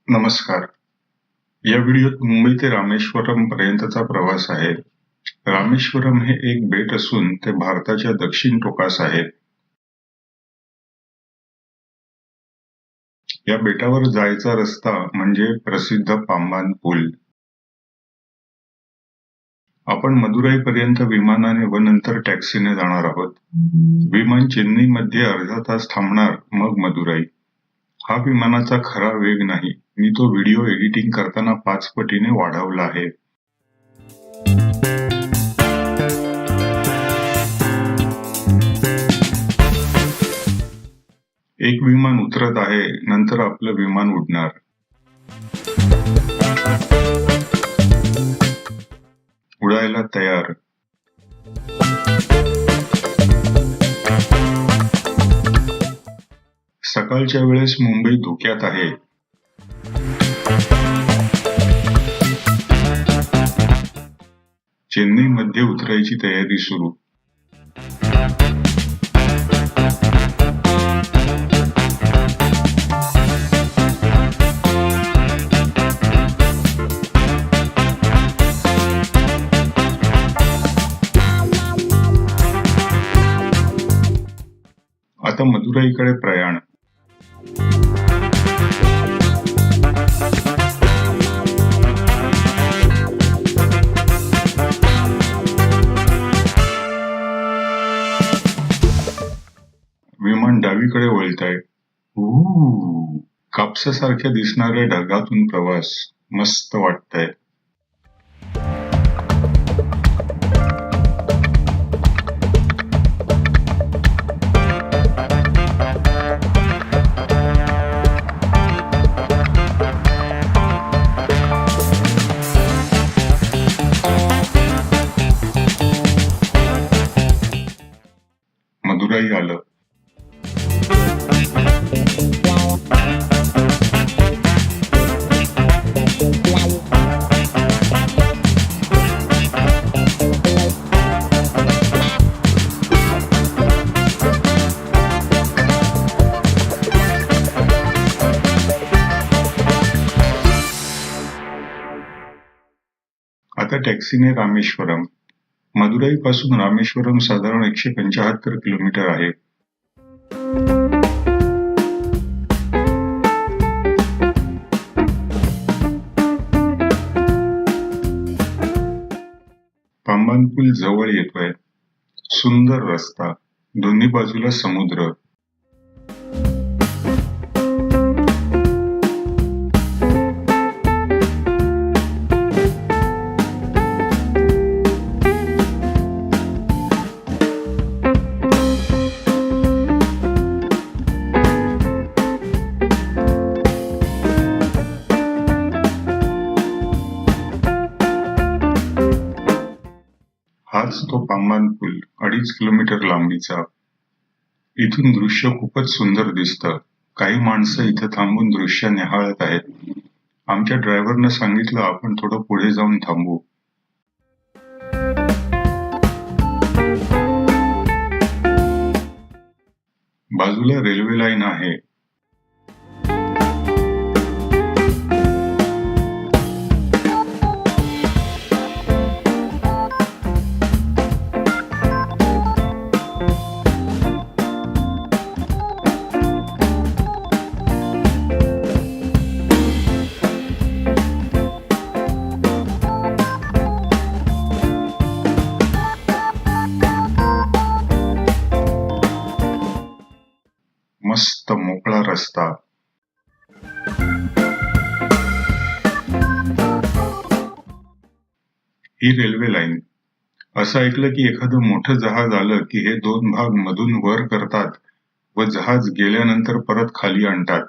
नमस्कार. या व्हिडिओत मुंबई ते रामेश्वरम पर्यंतचा प्रवास आहे. रामेश्वरम हे एक बेट असून ते भारताच्या दक्षिण टोकास आहे. या बेटावर जायचा रस्ता म्हणजे प्रसिद्ध पांबान पूल. आपण मदुराईपर्यंत विमानाने व नंतर टॅक्सीने जाणार आहोत. विमान चेन्नईमध्ये अर्धा तास थांबणार, मग मदुराई. हा विमानाचा खरा वेग नाही, मी तो व्हिडिओ एडिटिंग करताना 5 पटीने वाढवला आहे. एक विमान उतरत आहे, नंतर आपलं विमान उडणार. उडायला तयार. सकाळच्या वेळेस मुंबई धुक्यात आहे. चेन्नईमध्ये उतरायची तयारी सुरू. आता मदुराईकडे प्रयाण. विमान डावीकडे वळतंय. कापसासारख्या दिसणाऱ्या ढगातून प्रवास. मस्त वाटतंय. मदुराई आलं. आता टॅक्सीने रामेश्वरम. मदुराई पासून रामेश्वरम साधारण 175 किलोमीटर आहे. पांबान पूल जवळ येतोय. सुंदर रस्ता, दोन्ही बाजूला समुद्र. हाच तो पांबान पूल, 2.5 किलोमीटर लांबीचा. इथून दृश्य खूपच सुंदर दिसतं. काही माणसं इथं थांबून दृश्य निहाळत आहेत. आमच्या ड्रायव्हरनं सांगितलं आपण थोडं पुढे जाऊन थांबू. बाजूला रेल्वे लाईन आहे. मस्त मोकळा रस्ता. ही रेल्वे लाईन. असं ऐकलं की एखादं मोठं जहाज आलं की हे 2 भाग मधून वर करतात व जहाज गेल्यानंतर परत खाली आणतात.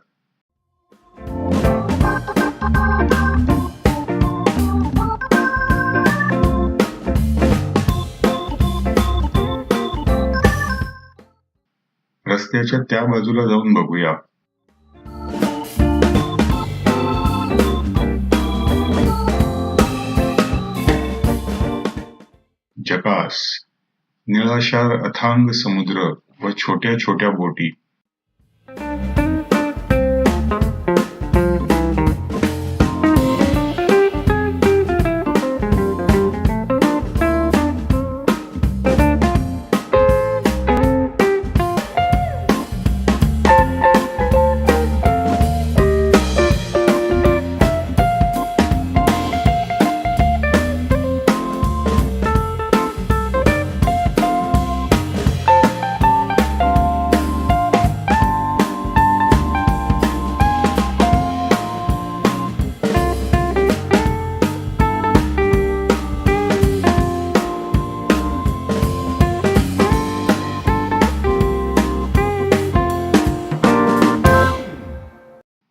रस्त्याच्या त्या बाजूला जाऊन बघूया. जकास. निळाशार अथांग समुद्र व छोट्या छोट्या बोटी.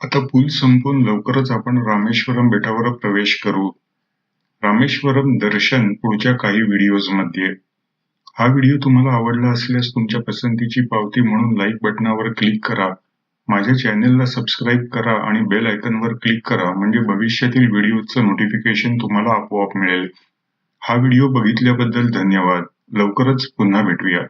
आता पूल संपून लवकरच आपण रामेश्वरम बेटावर प्रवेश करू. रामेश्वरम दर्शन पुढच्या काही व्हिडिओजमध्ये. हा व्हिडिओ तुम्हाला आवडला असल्यास तुमच्या पसंतीची पावती म्हणून लाईक बटनावर क्लिक करा. माझ्या चॅनेलला सबस्क्राईब करा आणि बेल आयकॉनवर क्लिक करा म्हणजे भविष्यातील व्हिडिओचं नोटिफिकेशन तुम्हाला आपोआप मिळेल. हा व्हिडिओ बघितल्याबद्दल धन्यवाद. लवकरच पुन्हा भेटूया.